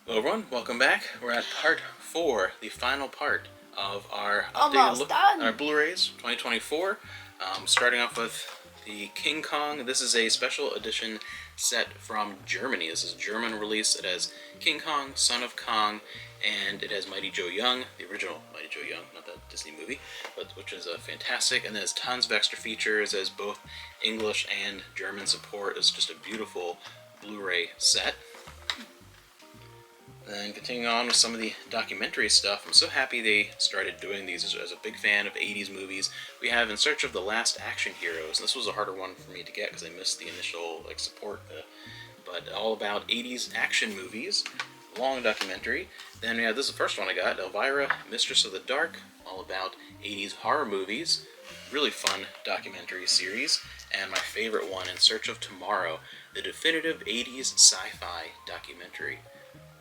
Hello everyone, welcome back. We're at part 4, the final part of our updated Almost look done. at our Blu-rays 2024. Starting off with the King Kong. This is a special edition set from Germany. This is a German release. It has King Kong, Son of Kong, and it has Mighty Joe Young, the original Mighty Joe Young, not the Disney movie, but which is fantastic. And there's tons of extra features as both English and German support. It's just a beautiful Blu-ray set. And continuing on with some of the documentary stuff, I'm so happy they started doing these. As a big fan of 80s movies, we have In Search of the Last Action Heroes. This was a harder one for me to get because I missed the initial support, but all about 80s action movies, long documentary. Then we have this is the first one I got, Elvira, Mistress of the Dark, all about 80s horror movies. Really fun documentary series. And my favorite one, In Search of Tomorrow, the definitive 80s sci-fi documentary.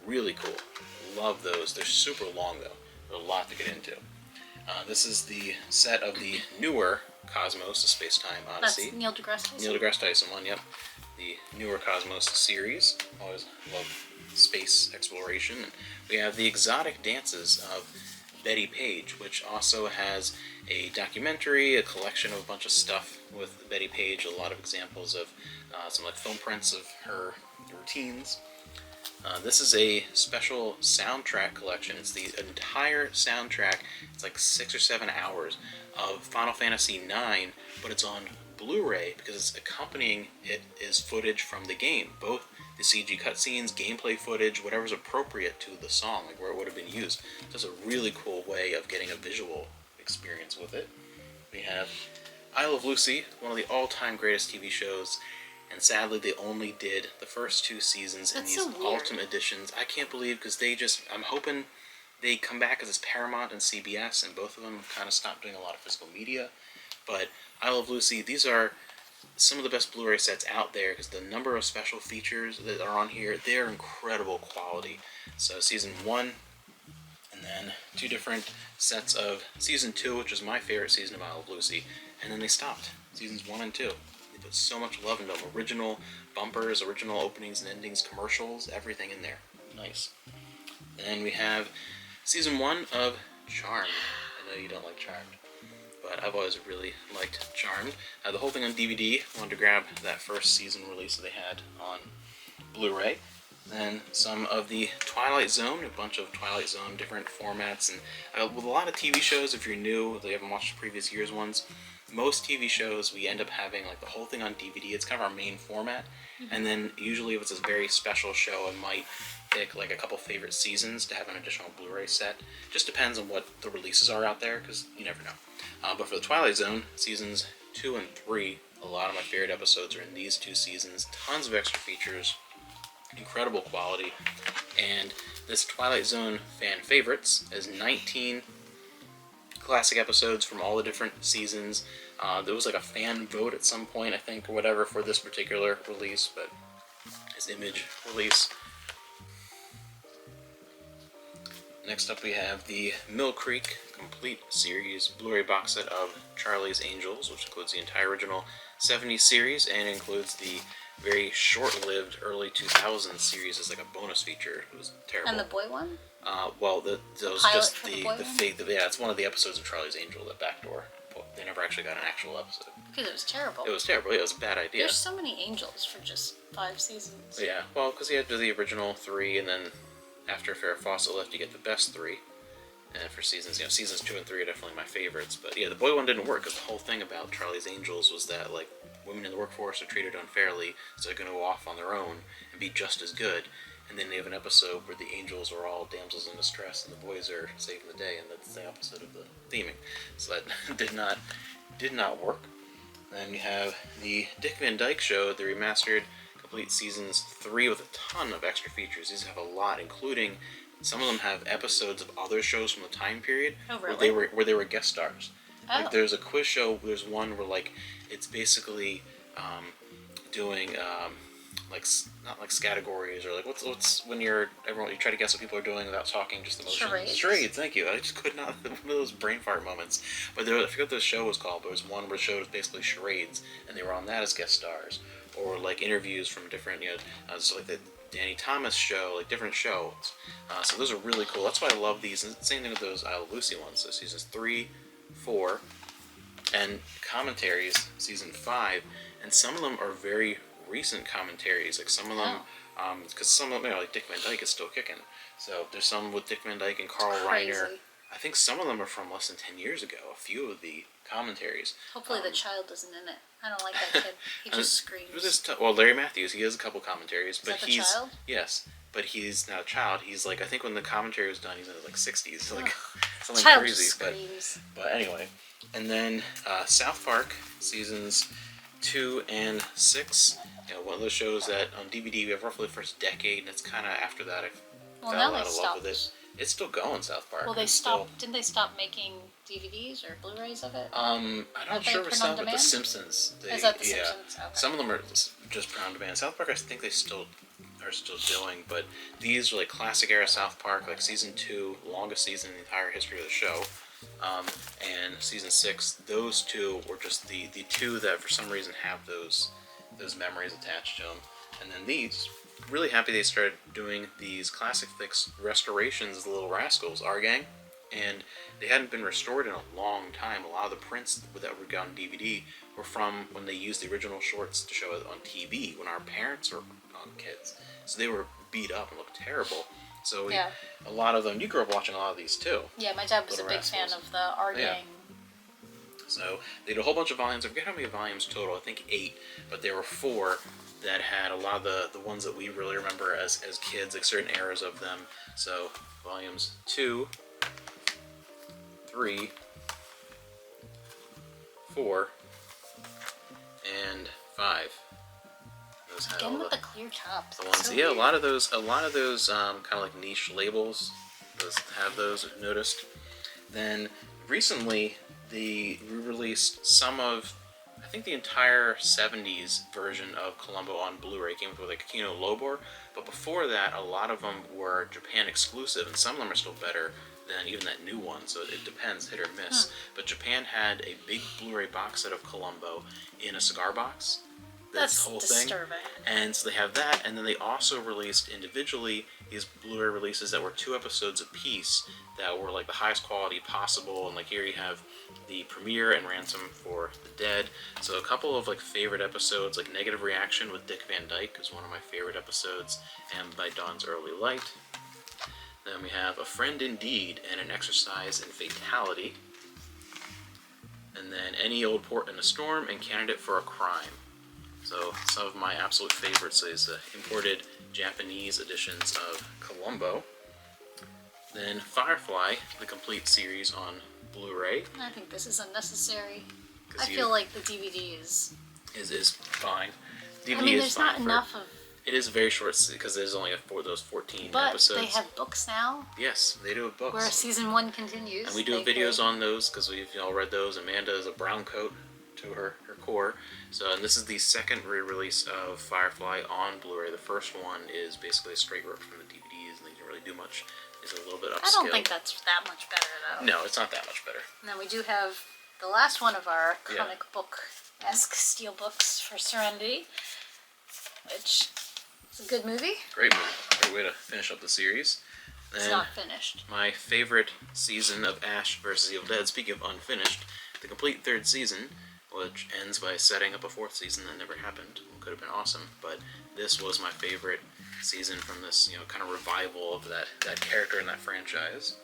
Really cool. Love those. They're super long though. There's a lot to get into. This is the set of the newer Cosmos, the Space-Time Odyssey. That's Neil deGrasse Tyson. Neil deGrasse Tyson one, yep. The newer Cosmos series. Always love space exploration. And we have the exotic dances of Betty Page, which also has a documentary, a collection of a bunch of stuff with Betty Page, a lot of examples of some film prints of her routines. This is a special soundtrack collection. It's the entire soundtrack. It's like 6 or 7 hours of Final Fantasy IX, but it's on Blu-ray because it's accompanying it is footage from the game. Both the CG cutscenes, gameplay footage, whatever's appropriate to the song, like where it would have been used. So it's a really cool way of getting a visual experience with it. We have I Love Lucy, one of the all-time greatest TV shows. And sadly, they only did the first 2 seasons in these Ultimate Editions. I can't believe, because I'm hoping they come back as it's Paramount and CBS, and both of them kind of stopped doing a lot of physical media. But I Love Lucy, these are some of the best Blu-ray sets out there, because the number of special features that are on here, they're incredible quality. So Season 1, and then 2 different sets of Season 2, which is my favorite season of I Love Lucy, and then they stopped. Seasons 1 and 2. Put so much love into them. Original bumpers, original openings and endings, commercials, everything in there. Nice. And we have Season 1 of Charmed. I know you don't like Charmed, but I've always really liked Charmed. The whole thing on DVD. I wanted to grab that first season release that they had on Blu-ray. Then some of the Twilight Zone, a bunch of Twilight Zone different formats. And with a lot of TV shows, if you're new, they haven't watched the previous year's ones, most TV shows we end up having like the whole thing on DVD. It's kind of our main format. And then usually if it's a very special show, I might pick like a couple favorite seasons to have an additional Blu-ray set. Just depends on what the releases are out there, because you never know. But for the Twilight Zone, seasons 2 and 3, a lot of my favorite episodes are in these 2 seasons. Tons of extra features, incredible quality, and this Twilight Zone fan favorites is 19 classic episodes from all the different seasons. There was like a fan vote at some point, I think, or whatever, for this particular release, but this Image release. Next up we have the Mill Creek Complete Series Blu-ray box set of Charlie's Angels, which includes the entire original 70s series and includes the very short-lived early 2000s series as like a bonus feature. It was terrible. And the boy one? Well, that was Pilot just for the boy one? yeah, it's one of the episodes of Charlie's Angel, the backdoor. Well, they never actually got an actual episode. Because it was terrible. It was terrible. Yeah, it was a bad idea. There's so many angels for just 5 seasons. Yeah, well, because he had to do the original 3, and then after Farrah Fawcett left, you get the best 3. And for seasons, seasons 2 and 3 are definitely my favorites. But yeah, the boy one didn't work, because the whole thing about Charlie's Angels was that like women in the workforce are treated unfairly, so they're going to go off on their own and be just as good. And then they have an episode where the angels are all damsels in distress and the boys are saving the day, and that's the opposite of the theming. So that did not work. Then you have the Dick Van Dyke Show, the remastered complete seasons 3 with a ton of extra features. These have a lot, including some of them have episodes of other shows from the time period. Oh, really? where they were guest stars. Oh. Like there's a quiz show. There's one where like it's basically doing like not like categories or like what's when you try to guess what people are doing without talking, just emotions. Charades. Thank you. I just could not, one of those brain fart moments. But I forget what the show was called. But there was one where the show was basically charades, and they were on that as guest stars, or like interviews from different so like Danny Thomas show, like different shows. So those are really cool. That's why I love these. And same thing with those I Love Lucy ones. So seasons 3, 4, and commentaries, season 5. And some of them are very recent commentaries. Like some of them, because some of them, like Dick Van Dyke is still kicking. So there's some with Dick Van Dyke and Carl Reiner. I think some of them are from less than 10 years ago. A few of the commentaries. Hopefully the child isn't in it. I don't like that kid. He just screams. Well, Larry Matthews, he has a couple commentaries, but that the he's child? Yes, but he's not a child. He's like, I think when the commentary was done, he's in his like 60s, like something Child crazy. Just screams. But anyway, and then South Park seasons 2 and 6. You know, one of those shows that on DVD we have roughly the first decade, and it's kind of after that I got a lot of love with it. It's still going, South Park. Well, they stopped. Didn't they stop making DVDs or Blu-rays of it? I'm not sure if it's not with The Simpsons. Is that The Simpsons? Okay. Some of them are just print on demand. South Park, I think they still are doing, but these are like classic era South Park, like season 2, longest season in the entire history of the show, and season 6. Those two were just the two that for some reason have those memories attached to them. And then these. Really happy they started doing these classic fix restorations of the Little Rascals, our gang, and they hadn't been restored in a long time. A lot of the prints that were on DVD were from when they used the original shorts to show it on TV when our parents were kids. So they were beat up and looked terrible. So a lot of them, you grew up watching a lot of these too. Yeah, my dad was a big fan of the our gang. So they did a whole bunch of volumes. I forget how many volumes total. I think 8, but there were 4 that had a lot of the ones that we really remember as kids, like certain eras of them. So volumes 2, 3, 4, and 5. Those had Again with the clear tops. The ones, so yeah, weird. a lot of those kind of like niche labels. Those have those, I've noticed. Then recently they re-released some of, I think the entire 70s version of Columbo on Blu-ray came with like Kino Lobor, but before that a lot of them were Japan exclusive, and some of them are still better than even that new one, so it depends, hit or miss. But Japan had a big Blu-ray box set of Columbo in a cigar box. That's whole disturbing. thing. And so they have that, and then they also released individually these Blu-ray releases that were 2 episodes apiece that were like the highest quality possible, and like here you have the premiere and Ransom for the Dead. So a couple of like favorite episodes, like Negative Reaction with Dick Van Dyke is one of my favorite episodes, and By Dawn's Early Light. Then we have A Friend Indeed and An Exercise in Fatality. And then Any Old Port in a Storm and Candidate for a Crime. So some of my absolute favorites is the imported Japanese editions of Columbo. Then Firefly, the complete series on Blu-ray. I think this is unnecessary. I feel like the DVD is fine. DVD I mean, is there's fine not enough of. It is very short because there's only those 14 But episodes. they have books now. Yes, they do have books. Where season 1 continues. And we do videos on those because we've all read those. Amanda is a brown coat to her core. So, and this is the second re-release of Firefly on Blu-ray. The first one is basically a straight rip from the DVDs, and they didn't really do much. It's a little bit upscale. I don't think that's that much better, though. No, it's not that much better. And then we do have the last one of our comic book-esque steel books for Serenity, which is a good movie. Great movie. Great way to finish up the series. Then It's not finished. My favorite season of Ash vs. Evil Dead, speaking of unfinished, the complete 3rd season, which ends by setting up a 4th season that never happened. It could have been awesome, but this was my favorite season from this, kind of revival of that character in that franchise.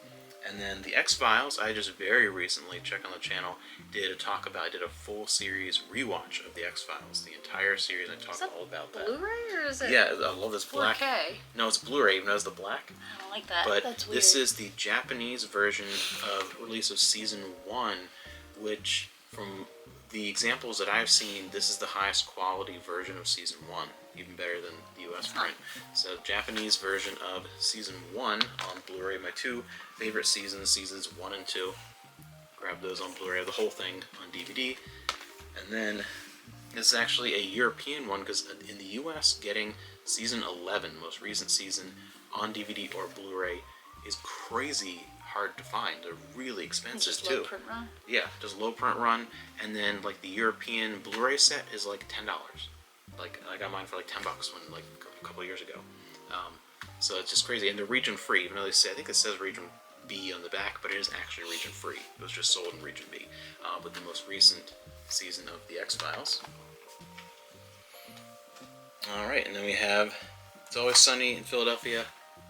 And then the X-Files, I just very recently, check on the channel, I did a full series rewatch of the X-Files, the entire series. I talked all about that. Blu-ray or is it? Yeah, I love this 4K? black. No, it's Blu-ray, even though it's the black. I don't like that. But That's weird. this is the Japanese version of release of season 1, which from the examples that I've seen, this is the highest quality version of season 1, even better than the US print. So Japanese version of season 1 on Blu-ray. My 2 favorite seasons 1 and 2. Grab those on Blu-ray, the whole thing on DVD. And then this is actually a European one, because in the US, getting season 11, most recent season, on DVD or Blu-ray is crazy hard to find. They're really expensive just too. low print run? Yeah, just low print run, and then like the European Blu-ray set is like $10. Like I got mine for like $10 when like a couple years ago. So it's just crazy, and they're region free. Even though I think it says region B on the back, but it is actually region free. It was just sold in region B. With the most recent season of the X-Files. All right, and then we have It's Always Sunny in Philadelphia,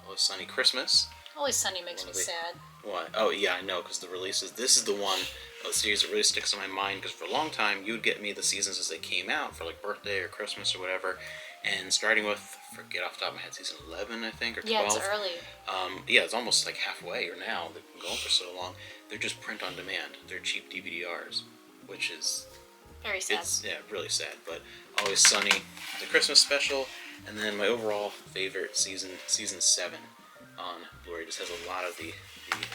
Always Sunny Christmas. Always Sunny makes me sad. Why? Oh yeah, I know, because the releases. This is the one of the series that really sticks in my mind, because for a long time you would get me the seasons as they came out for like birthday or Christmas or whatever, and starting with, forget off the top of my head, season 11 I think, or 12. Yeah, it's early. Yeah, it's almost like halfway or now. They've been going for so long. They're just print on demand. They're cheap DVDRs, which is very sad. It's really sad. But Always Sunny, the Christmas special, and then my overall favorite season 7 on Blu-ray. Just has a lot of the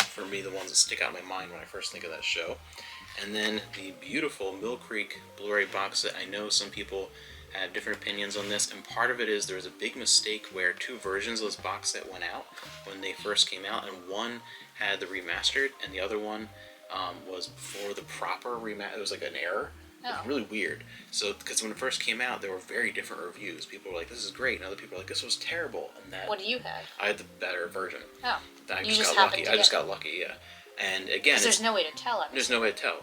for me, the ones that stick out in my mind when I first think of that show. And then the beautiful Mill Creek Blu-ray box set. I know some people have different opinions on this, and part of it is there was a big mistake where 2 versions of this box set went out when they first came out, and one had the remastered and the other one was before the proper remaster. It was like an error. It was really weird. So, because when it first came out, there were very different reviews. People were like, "This is great," and other people were like, "This was terrible." And that. What do you have? I had the better version. Oh. I just got lucky. I just got lucky. Yeah. And again, there's no way to tell. There's no way to tell.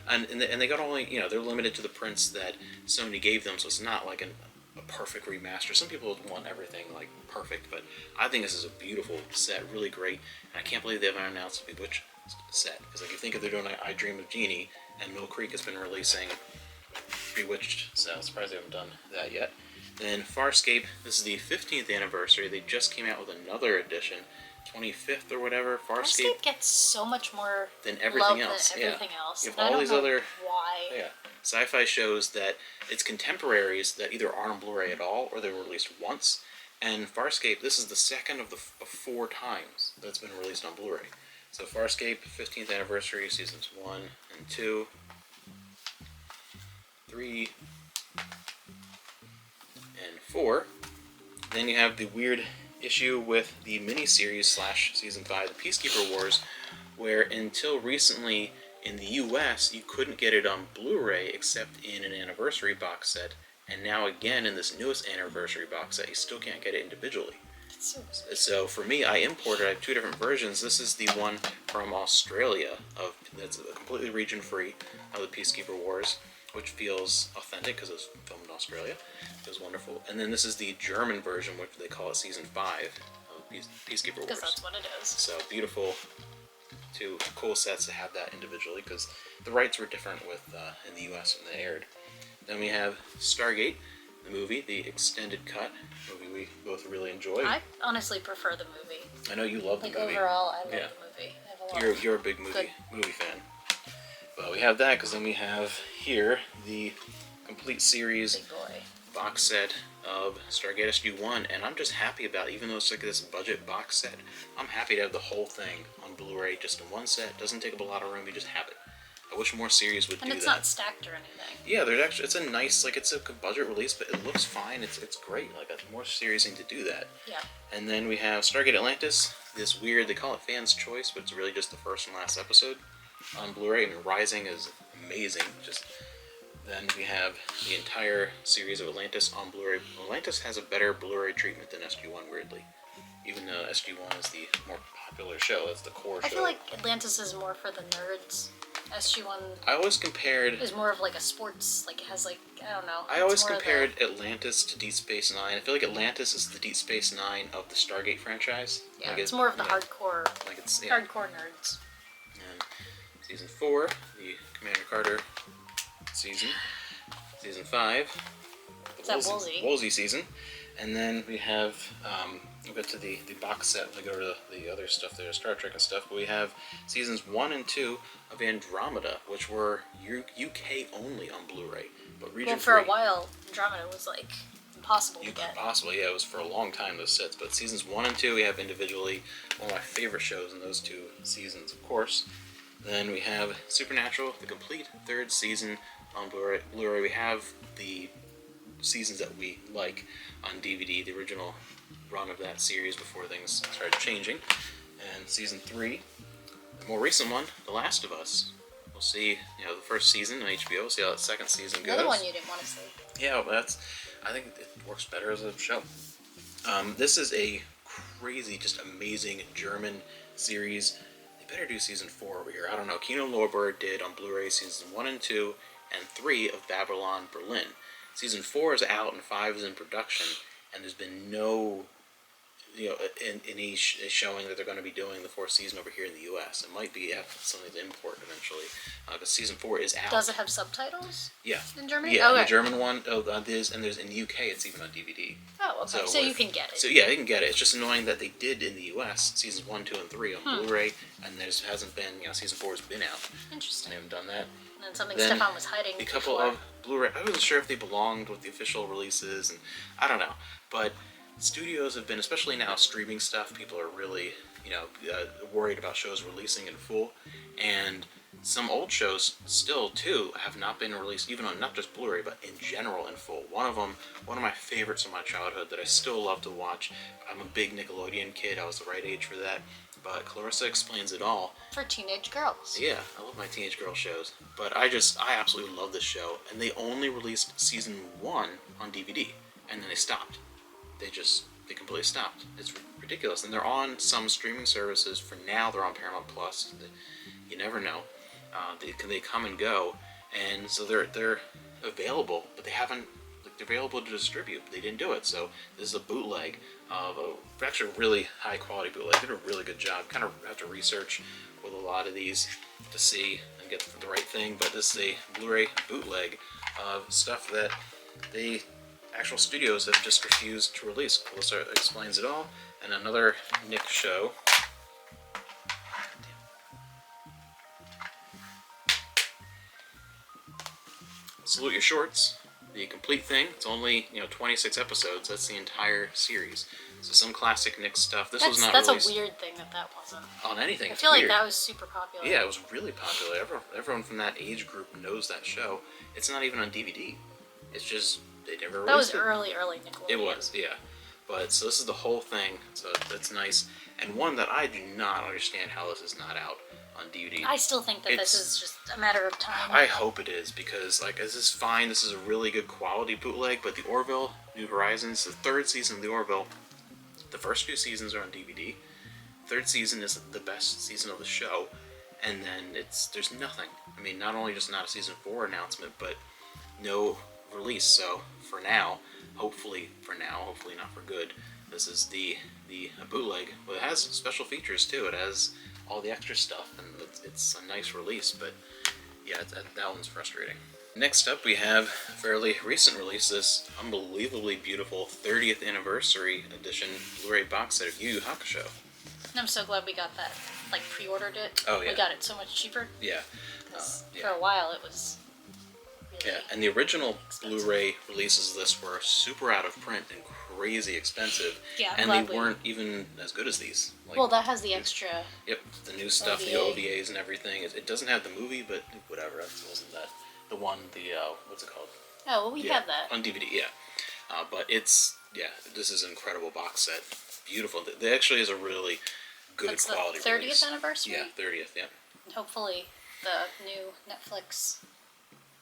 And they got only, they're limited to the prints that Sony gave them, so it's not like a perfect remaster. Some people want everything like perfect, but I think this is a beautiful set, really great. And I can't believe they haven't announced a Bewitched set, because like you think if they're doing I Dream of Jeannie, and Mill Creek has been releasing Bewitched, so I'm surprised they haven't done that yet. Then Farscape, this is the 15th anniversary. They just came out with another edition, 25th or whatever. Farscape gets so much more than everything love else. Than everything else. You have all these other why. Yeah, sci-fi shows that it's contemporaries that either aren't on Blu-ray at all or they were released once. And Farscape, this is the second of 4 times that's been released on Blu-ray. So Farscape, 15th anniversary, seasons 1 and 2, 3, and 4. Then you have the weird issue with the miniseries / season 5, the Peacekeeper Wars, where until recently in the US you couldn't get it on Blu-ray except in an anniversary box set, and now again in this newest anniversary box set you still can't get it individually. So for me, I have 2 different versions. This is the one from Australia that's completely region free of the Peacekeeper Wars, which feels authentic because it was filmed in Australia. It was wonderful. And then this is the German version, which they call it season 5 of Peacekeeper Wars. Because that's what it is. So beautiful, 2 cool sets to have that individually, because the rights were different in the US when they aired. Then we have Stargate, the movie, the extended cut movie we both really enjoy. I honestly prefer the movie. I know you love the movie. Overall, I love the movie. I have You're a big movie fan. Well, we have that, because then we have here the complete series box set of Stargate SG-1, and I'm just happy about it. Even though it's like this budget box set, I'm happy to have the whole thing on Blu-ray just in one set. It doesn't take up a lot of room, you just have it. I wish more series would do that. And it's not stacked or anything. Yeah, it's a nice, it's a budget release, but it looks fine. It's great. More series need to do that. Yeah. And then we have Stargate Atlantis. This weird, they call it Fan's Choice, but it's really just the first and last episode on Blu-ray. I mean, Rising is amazing. Then we have the entire series of Atlantis on Blu-ray. Atlantis has a better Blu-ray treatment than SG-1, weirdly. Even though SG-1 is the more popular show, it's the core show. I feel like Atlantis is more for the nerds. SG-1 I always compared is more of like a sports, it has I don't know. I always compared Atlantis to Deep Space Nine. I feel like Atlantis is the Deep Space Nine of the Stargate franchise. Yeah, it's more of the hardcore, hardcore nerds. And season 4, the Commander Carter season. Season 5, the Woolsey season. And then we have, we'll get to the box set when we go to the other stuff there, Star Trek and stuff, but we have seasons 1 and 2 of Andromeda, which were UK only on Blu-ray, but region for a while, Andromeda was impossible to get. Possibly, yeah, it was for a long time, those sets, but seasons 1 and 2 we have individually. One of my favorite shows in those 2 seasons, of course. Then we have Supernatural, the complete 3rd season on Blu-ray. We have the seasons that we like on DVD, the original run of that series before things started changing. And season 3, the more recent one, The Last of Us. We'll see, the first season on HBO. We'll see how that second season goes. Another one you didn't want to see. Yeah, I think it works better as a show. This is a crazy, just amazing German series. They better do season 4 over here. I don't know. Kino Lorber did on Blu-ray season 1 and 2 and 3 of Babylon Berlin. Season 4 is out and 5 is in production, and there's been no, any showing that they're going to be doing the 4th season over here in the U.S. It might be something to import eventually, because season 4 is out. Does it have subtitles? Yeah. In Germany? Yeah, okay. The German one, and there's in the UK it's even on DVD. Oh, okay. So you can get it. So yeah, you can get it. It's just annoying that they did in the U.S. seasons 1, 2, and 3 on Blu-ray, and there hasn't been, season 4 has been out. Interesting. They haven't done that. And something Stefan was hiding a couple before. of Blu-ray. I wasn't sure if they belonged with the official releases, and I don't know. But studios have been, especially now streaming stuff, people are really, worried about shows releasing in full, and some old shows still too have not been released, even on not just Blu-ray, but in general in full. One of my favorites from my childhood that I still love to watch. I'm a big Nickelodeon kid. I was the right age for that. But Clarissa Explains It All. For teenage girls. Yeah, I love my teenage girl shows. But I absolutely love this show. And they only released season 1 on DVD. And then they stopped. They completely stopped. It's ridiculous. And they're on some streaming services. For now, they're on Paramount Plus. You never know. They come and go. And so they're available, but they haven't, they're available to distribute. They didn't do it. So this is a bootleg of actually a really high quality bootleg. They did a really good job. Kind of have to research with a lot of these to see and get the right thing, but this is a Blu-ray bootleg of stuff that the actual studios have just refused to release. Clarissa Explains It All, and another Nick show. Salute Your Shorts. The complete thing. It's only 26 episodes. That's the entire series. So some classic Nick stuff. Was not that's released a weird thing that wasn't on anything. I feel like that was super popular. Yeah, it was really popular. Everyone from that age group knows that show. It's not even on DVD. It's just they never released it. That was early Nickelodeon. It was, yeah. But so this is the whole thing. So that's nice, and one that I do not understand how this is not out on DVD. I still think that this is just a matter of time. I hope it is, because this is fine. This is a really good quality bootleg. But the Orville New Horizons, the 3rd season of the Orville, the first 2 seasons are on DVD. 3rd season is the best season of the show, and then there's nothing. I mean, not only just not a season 4 announcement, but no release. So for now, hopefully not for good, this is the bootleg. Well, it has special features too. It has all the extra stuff, and it's a nice release, but yeah, that one's frustrating. Next up, we have a fairly recent release, this unbelievably beautiful 30th anniversary edition Blu-ray box set of Yu Yu Hakusho. I'm so glad we got that, pre-ordered it. Oh, yeah. We got it so much cheaper. Yeah. For a while, it was really and the original expensive. Blu-ray releases of this were super out of print and crazy expensive. Yeah, and they weren't even as good as these. Well, that has the extra. Yep, the new stuff, OVA. the OVAs and everything. It doesn't have the movie, but whatever. It wasn't that. The one, what's it called? Oh, well, we have that. On DVD, yeah. But this is an incredible box set. Beautiful. It actually is a really good That's quality the 30th release. anniversary? Yeah, 30th, yeah. And hopefully the new Netflix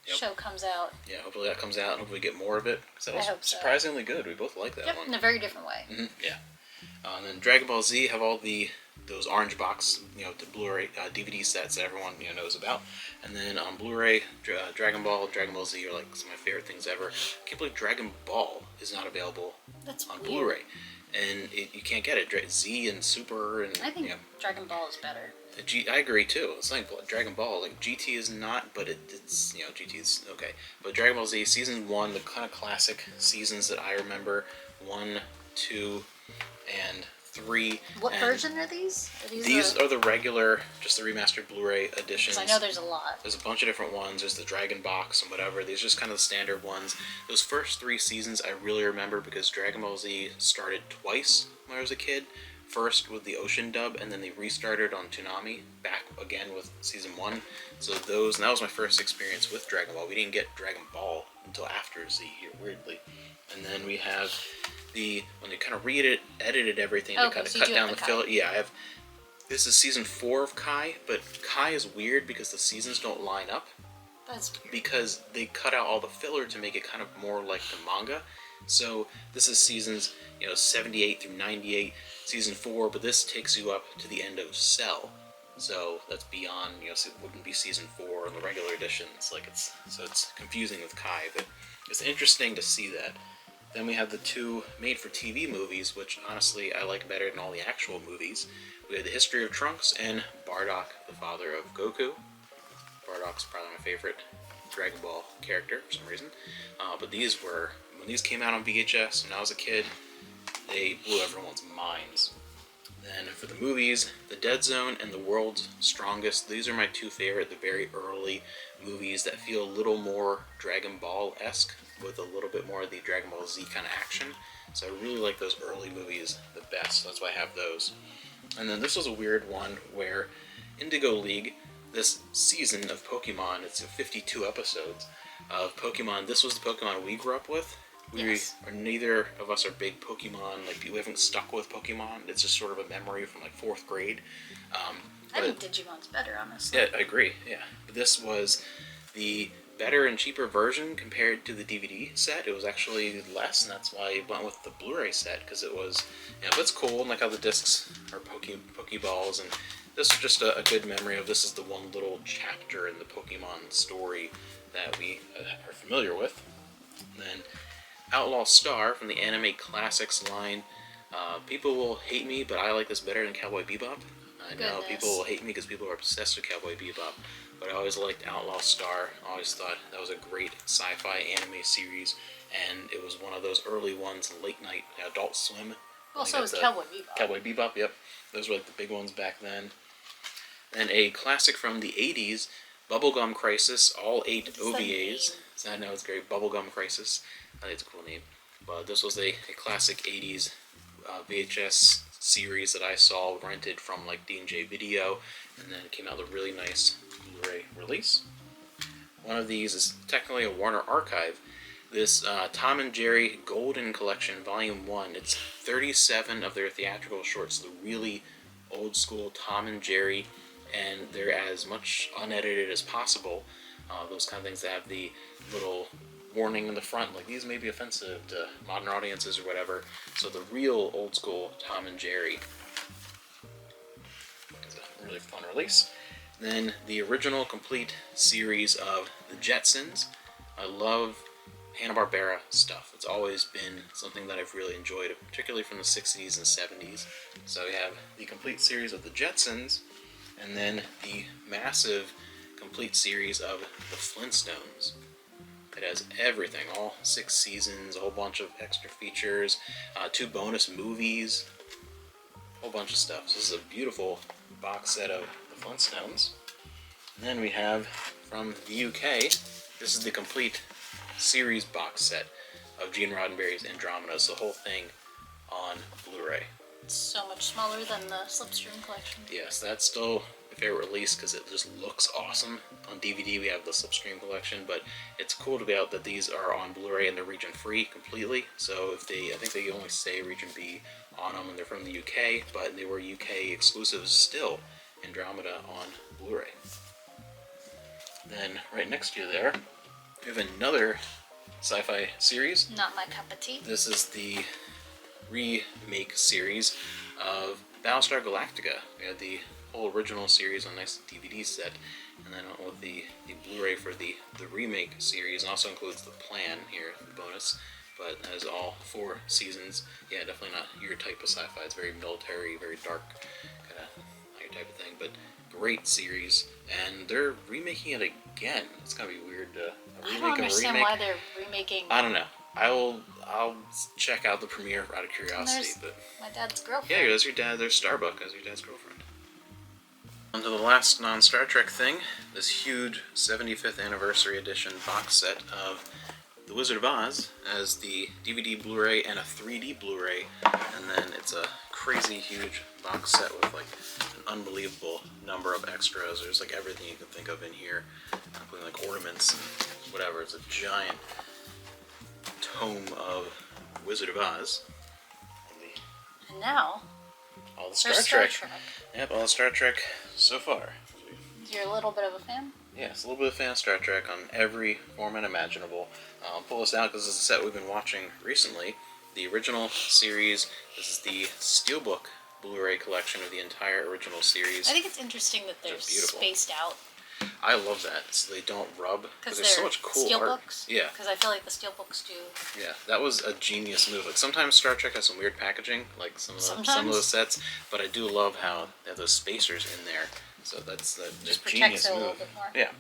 show comes out. Yeah, hopefully that comes out, and hopefully we get more of it. Because that was hope so. surprisingly good. We both like that Yep, one. in a very different way. Mm-hmm, yeah. And then Dragon Ball Z have all those orange box, the Blu-ray DVD sets that everyone knows about. And then on Blu-ray, Dragon Ball Z are some of my favorite things ever. I can't believe Dragon Ball is not available on weird. Blu-ray, and you can't get it. Z and Super and I think Dragon Ball is better. I agree too. It's like Dragon Ball. GT is not, but it's GT is okay. But Dragon Ball Z season 1, the kind of classic seasons that I remember, 1, 2, and 3. What version are these? These are the regular, just the remastered Blu-ray editions. I know there's a lot. There's a bunch of different ones. There's the Dragon Box and whatever. These are just kind of the standard ones. Those first 3 seasons I really remember because Dragon Ball Z started twice when I was a kid. First with the Ocean dub, and then they restarted on Toonami back again with season 1. So and that was my first experience with Dragon Ball. We didn't get Dragon Ball until after Z here, weirdly. And then we have when they kind of edited everything to kind of cut down the filler. Yeah, this is season 4 of Kai, but Kai is weird because the seasons don't line up. That's weird. Because they cut out all the filler to make it kind of more like the manga. So this is seasons 78 through 98, season 4, but this takes you up to the end of Cell. So that's beyond, so it wouldn't be season 4 in the regular editions. It's confusing with Kai, but it's interesting to see that. Then we have the 2 made-for-TV movies, which honestly I like better than all the actual movies. We have The History of Trunks and Bardock, the father of Goku. Bardock's probably my favorite Dragon Ball character for some reason. But when these came out on VHS when I was a kid, they blew everyone's minds. Then for the movies, The Dead Zone and The World's Strongest, these are my 2 favorite, the very early movies that feel a little more Dragon Ball-esque, with a little bit more of the Dragon Ball Z kind of action. So I really like those early movies the best, that's why I have those. And then this was a weird one where Indigo League, this season of Pokemon, it's 52 episodes of Pokemon, this was the Pokemon we grew up with. Yes. Neither of us are big Pokemon, we haven't stuck with Pokemon. It's just sort of a memory from 4th grade. I think Digimon's better, honestly. Yeah, I agree, yeah. But this was the better and cheaper version compared to the DVD set. It was actually less, and that's why I went with the Blu-ray set, because it was, but it's cool, and how the discs are Pokeballs, and this is just a good memory of this is the one little chapter in the Pokemon story that we are familiar with. And then Outlaw Star from the Anime Classics line. People will hate me, but I like this better than Cowboy Bebop. I know people will hate me because people are obsessed with Cowboy Bebop, but I always liked Outlaw Star. I always thought that was a great sci-fi anime series, and it was one of those early ones, late night Adult Swim. Well, so was Cowboy Bebop. Cowboy Bebop, yep. Those were the big ones back then. And a classic from the 80s, Bubblegum Crisis, all 8 OVAs. So I know it's great, Bubblegum Crisis. I think it's a cool name. But this was a classic 80s VHS series that I saw rented from D&J Video, and then it came out with a really nice Blu-ray release. One of these is technically a Warner Archive. This Tom and Jerry Golden Collection Volume 1. It's 37 of their theatrical shorts, the really old school Tom and Jerry, and they're as much unedited as possible. Those kind of things that have the little warning in the front, these may be offensive to modern audiences or whatever. So the real old school Tom and Jerry is a really fun release. Then the original complete series of the Jetsons. I love Hanna-Barbera stuff. It's always been something that I've really enjoyed, particularly from the 60s and 70s. So we have the complete series of the Jetsons, and then the massive complete series of the Flintstones. It has everything, all 6 seasons, a whole bunch of extra features, 2 bonus movies, a whole bunch of stuff. So this is a beautiful box set of the Flintstones. And then we have, from the UK, this is the complete series box set of Gene Roddenberry's Andromeda. So the whole thing on Blu-ray. It's so much smaller than the Slipstream collection. Yes, that's still my favorite release because it just looks awesome. On DVD we have the Slipstream collection, but it's cool to be out that these are on Blu-ray and they're region free completely. So I think they only say region B on them and they're from the UK, but they were UK exclusives still. Andromeda on Blu-ray. Then right next to you there, we have another sci-fi series. Not my cup of tea. This is the remake series of Battlestar Galactica. We had the whole original series on a nice DVD set, and then with the Blu-ray for the remake series, and also includes the plan here, the bonus, but that is all 4 seasons. Yeah, definitely not your type of sci-fi. It's very military, very dark, kind of not your type of thing, but great series, and they're remaking it again. It's gonna be weird to I don't understand why they're remaking. I don't know. I'll check out the premiere out of curiosity. But my dad's girlfriend. Yeah, there's your dad. There's Starbuck as your dad's girlfriend. On to the last non-Star Trek thing. This huge 75th anniversary edition box set of The Wizard of Oz as the DVD Blu-ray and a 3D Blu-ray, and then it's a crazy huge box set with an unbelievable number of extras. There's everything you can think of in here, including ornaments and whatever. It's a giant tome of Wizard of Oz. And now, all the Star Trek. Yep, all the Star Trek so far. You're a little bit of a fan? Yeah, it's a little bit of fan of Star Trek on every format imaginable. I'll pull this out because this is a set we've been watching recently. The original series. This is the Steelbook Blu-ray collection of the entire original series. I think it's interesting that they're spaced out. I love that, so they don't rub. Because there's so much cool art. Steelbooks? Yeah. Because I feel like the Steelbooks do. Yeah, that was a genius move. Like sometimes Star Trek has some weird packaging, like some of those sets, but I do love how they have those spacers in there. So that's the genius move. A little bit more. Yeah.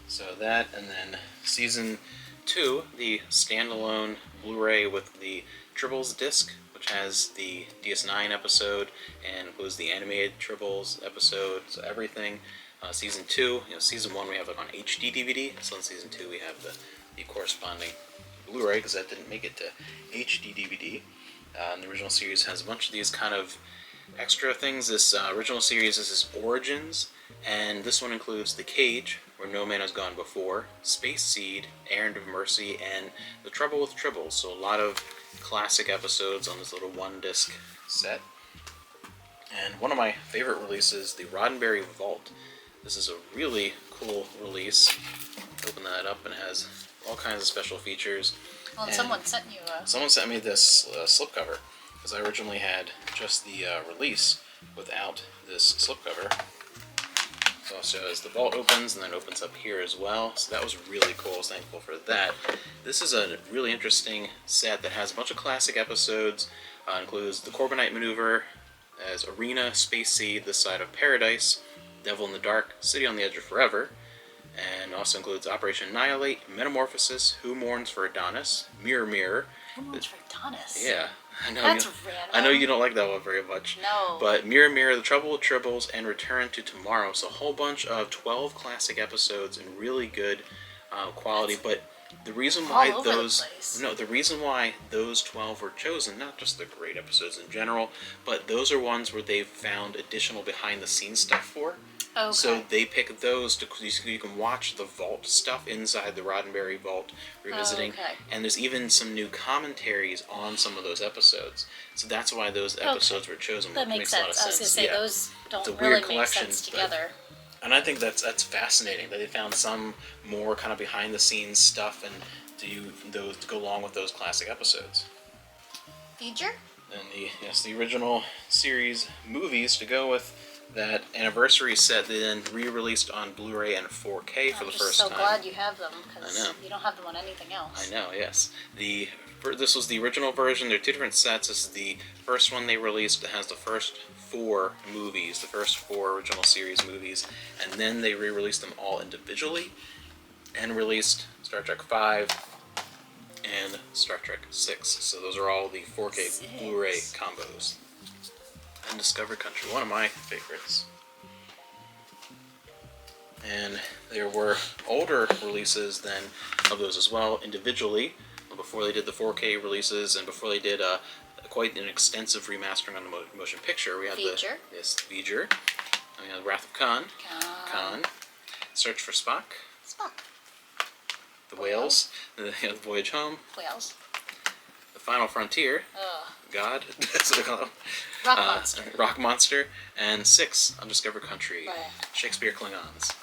So that, and then season 2, the standalone Blu-ray with the Tribbles disc, which has the DS9 episode and includes the animated Tribbles episode, so everything. Season 2, season 1 we have it on HD DVD, so in season 2 we have the corresponding Blu-ray, because that didn't make it to HD DVD. And the original series has a bunch of these kind of extra things. This original series is its origins, and this one includes The Cage, Where No Man Has Gone Before, Space Seed, Errand of Mercy, and The Trouble with Tribbles. So a lot of classic episodes on this little one-disc set. And one of my favorite releases, the Roddenberry Vault. This is a really cool release. Open that up, and it has all kinds of special features. Well, and someone sent you Someone sent me this slipcover, because I originally had just the release without this slipcover. So as the vault opens, and then opens up here as well. So that was really cool. I was thankful for that. This is a really interesting set that has a bunch of classic episodes. Includes the Corbinite Maneuver, as Arena, Space Seed, This Side of Paradise, Devil in the Dark, City on the Edge of Forever, and also includes Operation Annihilate, Metamorphosis, Who Mourns for Adonis, Mirror Mirror. Who Mourns for Adonis? Yeah. I know. That's random. I know you don't like that one very much. No. But Mirror Mirror, The Trouble with Tribbles, and Return to Tomorrow. So a whole bunch of 12 classic episodes in really good quality. But the reason why the reason why those 12 were chosen, not just the great episodes in general, but those are ones where they've found additional behind the scenes stuff for. Okay. So they pick those so you can watch the vault stuff inside the Roddenberry Vault revisiting. And there's even some new commentaries on some of those episodes. So that's why those episodes were chosen. That makes sense. A lot of sense. I was going to say, those don't really make sense together. And I think that's fascinating that they found some more kind of behind the scenes stuff and those to go along with those classic episodes. Feature? And the original series movies to go with that anniversary set, they then re-released on Blu-ray and 4K for the first time. I'm so glad you have them, because you don't have them on anything else. I know, yes. This was the original version. There are 2 different sets. This is the first one they released that has the first 4 movies, the first 4 original series movies, and then they re-released them all individually and released Star Trek V and Star Trek 6. So those are all the 4K Blu-ray combos. Undiscovered Country, one of my favorites. And there were older releases then of those as well, individually, before they did the 4K releases and before they did quite an extensive remastering on the motion picture. We had Feature. Feature. And we had Wrath of Khan. Search for Spock. The Whales. The Voyage Home. Whales. The Final Frontier. God. That's what they call them. Rock Monster. Rock Monster. And 6, Undiscovered Country. Right. Shakespeare Klingons.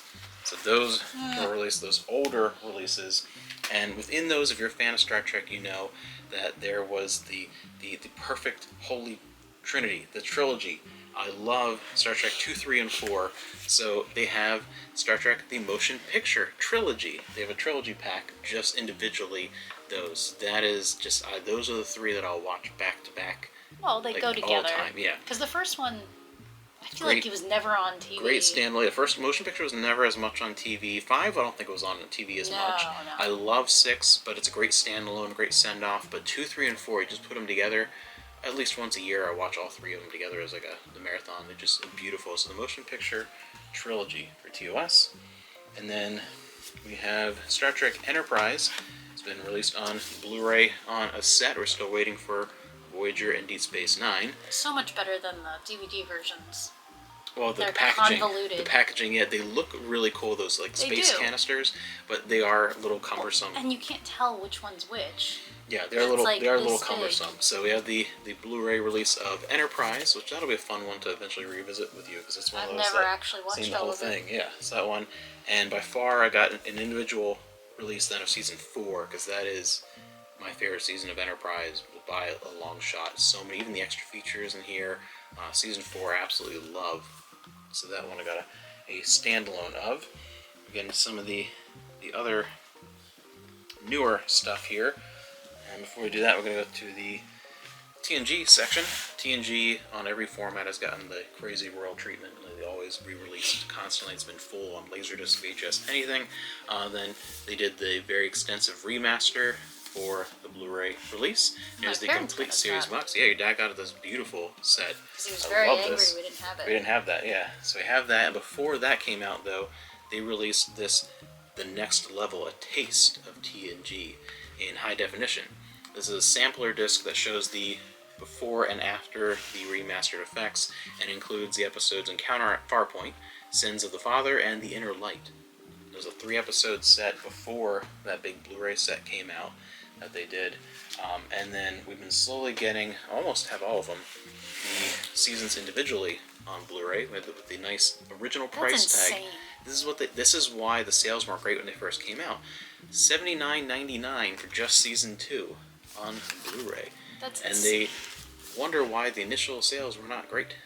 So those were released, those older releases. And within those, if you're a fan of Star Trek, you know that there was the perfect holy trinity, the trilogy. I love Star Trek 2, 3, and 4. So they have Star Trek the Motion Picture Trilogy. They have a trilogy pack just individually. That is just those are the 3 that I'll watch back to back. Well, they go together. All the time, yeah. Because the first one, I feel like it was never on TV. Great standalone. The first motion picture was never as much on TV. 5, I don't think it was on TV as much. No. I love 6, but it's a great standalone, great send-off. But 2, 3, and 4, you just put them together. At least once a year, I watch all 3 of them together as like the marathon. They're just beautiful. So the motion picture trilogy for TOS. And then we have Star Trek Enterprise. It's been released on Blu-ray on a set. We're still waiting for Voyager and Deep Space Nine. So much better than the DVD versions. Well, the They're packaging, convoluted. the packaging, yeah, they look really cool. Those like They space do. canisters, but they are a little cumbersome. And you can't tell which one's which. Yeah, they're Like they are a little this cumbersome. big. So we have the Blu-ray release of Enterprise, which that'll be a fun one to eventually revisit with you because it's one I've of those never that actually watched seen the all whole of it. thing. Yeah, so that one, and by far I got an individual release then of season 4 because that is my favorite season of Enterprise by a long shot. So many, even the extra features in here. Season 4 I absolutely love. So that one I got a standalone of. Again, some of the other newer stuff here. And before we do that, we're going to go to the TNG section. TNG on every format has gotten the crazy royal treatment. They always re-release constantly. It's been full on Laserdisc, VHS, anything. Then they did the very extensive remaster for the Blu-ray release. Here's the complete series box. Yeah, your dad got this beautiful set. Because he was very angry this. we didn't have it. We didn't have that, yeah. So we have that. And before that came out, though, they released this, the next level, a taste of TNG in high definition. This is a sampler disc that shows the before and after the remastered effects and includes the episodes Encounter at Farpoint, Sins of the Father, and The Inner Light. There's a 3-episode set before that big Blu-ray set came out that they did. And then we've been slowly getting, almost have all of them, the seasons individually on Blu-ray with the nice original price tag. This is why the sales weren't great when they first came out. $79.99 for just season 2 on Blu-ray. And they wonder why the initial sales were not great.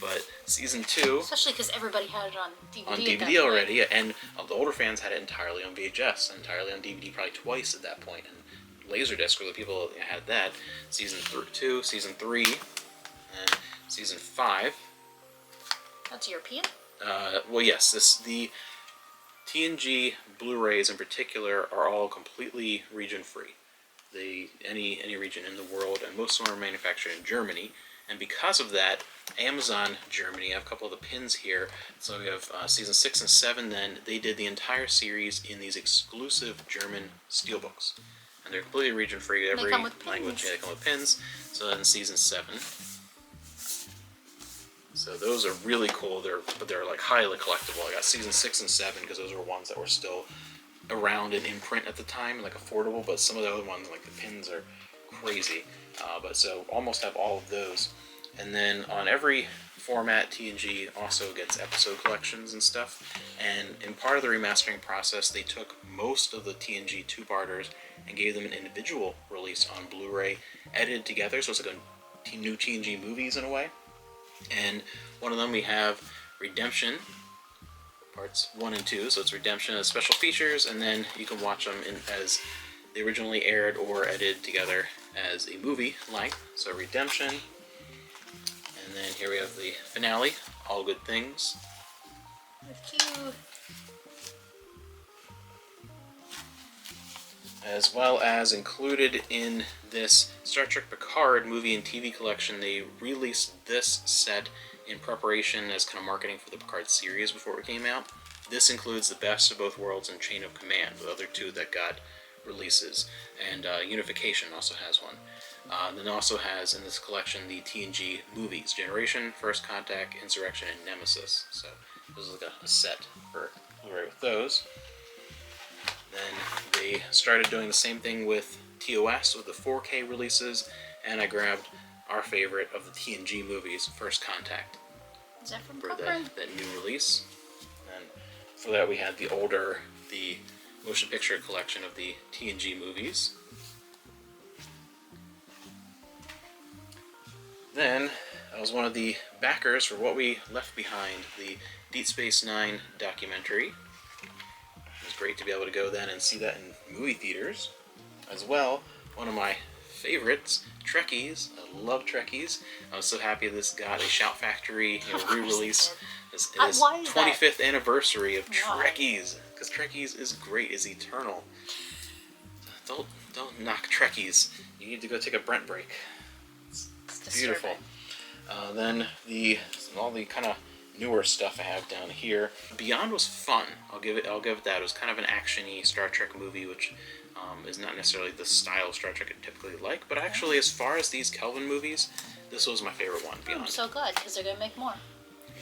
But season 2, especially because everybody had it on DVD. On DVD already, yeah, and the older fans had it entirely on VHS, entirely on DVD, probably twice at that point. And Laserdisc were the people that had that. Season 2, season 3, and season 5. That's European. Well, yes, the TNG Blu-rays in particular are all completely region-free. Any region in the world, and most of them are manufactured in Germany. And because of that, Amazon Germany, I have a couple of the pins here. So we have season 6 and 7, then they did the entire series in these exclusive German steelbooks. And they're completely region-free, every language. Yeah, they come with pins. So then season 7. So those are really cool. But they're like highly collectible. I got season 6 and 7 because those were ones that were still around and in print at the time, like affordable. But some of the other ones, like the pins, are crazy. But so almost have all of those. And then on every format, TNG also gets episode collections and stuff. And in part of the remastering process, they took most of the TNG two-parters and gave them an individual release on Blu-ray, edited together. So it's like a new TNG movies in a way. And one of them we have Redemption, parts 1 and 2. So it's Redemption as special features, and then you can watch them as they originally aired or edited together as a movie length. So Redemption, and then here we have the finale, All Good Things. Cute. As well as included in this Star Trek Picard movie and TV collection, they released this set in preparation as kind of marketing for the Picard series before it came out. This includes the Best of Both Worlds and Chain of Command, the other two that got releases, and Unification also has one. Then also has in this collection the TNG movies, Generation, First Contact, Insurrection, and Nemesis. So this is like a set for Blu-ray with those. Then they started doing the same thing with TOS with the 4K releases, and I grabbed our favorite of the TNG movies, First Contact. Is that from for Cochrane? that new release. And for that we had the motion picture collection of the TNG movies. Then I was one of the backers for What We Left Behind, the Deep Space Nine documentary. It was great to be able to go then and see that in movie theaters. As well, one of my favorites, Trekkies. I love Trekkies. I was so happy this got a Shout Factory re-release. This is 25th anniversary of Trekkies. Because Trekkies is great, is eternal. Don't knock Trekkies. You need to go take a Brent break. It's beautiful. Then all the kind of newer stuff I have down here. Beyond was fun. I'll give it that. It was kind of an action-y Star Trek movie, which is not necessarily the style of Star Trek I typically like. But actually, as far as these Kelvin movies, this was my favorite one. Beyond. So good, because they're gonna make more.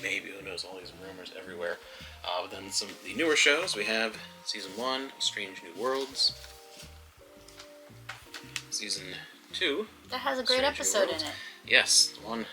maybe, who knows, all these rumors everywhere. But then some of the newer shows, we have Season 1, Strange New Worlds. Season 2. That has a great episode in it. Yes, one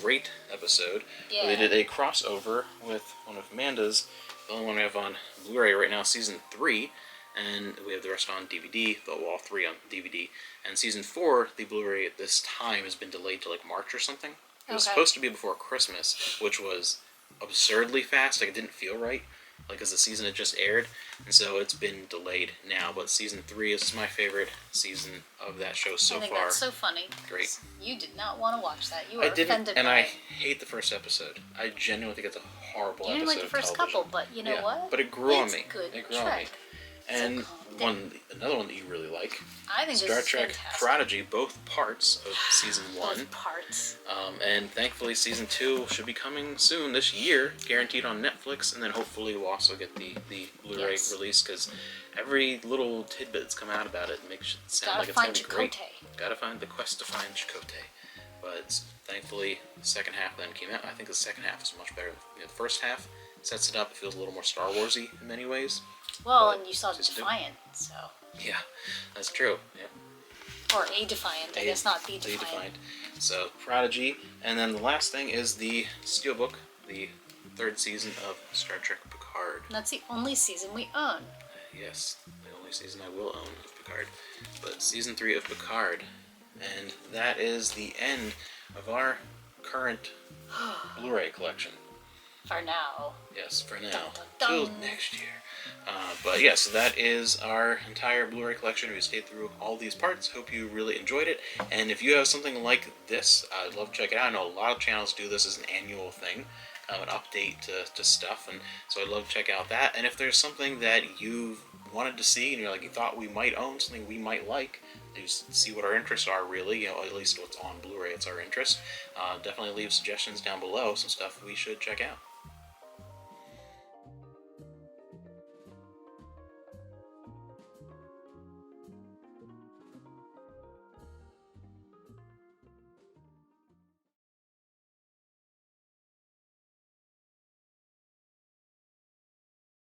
great episode. Yeah. They did a crossover with one of Amanda's. The only one we have on Blu-ray right now, Season 3, and we have the rest on DVD, all 3 on DVD. And Season 4, the Blu-ray at this time has been delayed to like March or something. It was supposed to be before Christmas, which was absurdly fast. Like, it didn't feel right, like, as the season had just aired. And so it's been delayed now. But Season 3 is my favorite season of that show so far. I think that's so funny. Great. You did not want to watch that. You were I didn't, offended and by I it. hate the first episode. I genuinely think it's a horrible You episode. didn't like the first of television. couple, but you know what? But it grew on It's me. Good It grew on me. And another one that you really like, I think Star this is Trek fantastic. Prodigy, both parts of Season 1. Both parts. And thankfully Season 2 should be coming soon this year, guaranteed on Netflix, and then hopefully we'll also get the Blu-ray release, because every little tidbit that's come out about it makes it sound like it's going to be great. Gotta find the quest to find Chakotay. But thankfully the second half then came out. I think the second half is much better. The first half sets it up, it feels a little more Star Wars-y in many ways. Well, and you saw Defiant, so... Yeah, that's true. Yeah. Or A Defiant, I guess, not the Defiant. Defiant. So, Prodigy. And then the last thing is the Steelbook, the 3rd season of Star Trek Picard. And that's the only season we own. Yes, the only season I will own of Picard. But Season 3 of Picard. And that is the end of our current Blu-ray collection. For now. Yes, for now. Dun, dun, Till dun. next year. But yeah, so that is our entire Blu-ray collection. We stayed through all these parts. Hope you really enjoyed it. And if you have something like this, I'd love to check it out. I know a lot of channels do this as an annual thing, an update to stuff. And so I'd love to check out that. And if there's something that you wanted to see and you're like, you thought we might own, something we might like, just see what our interests are, really. At least what's on Blu-ray, it's our interest. Definitely leave suggestions down below, some stuff we should check out.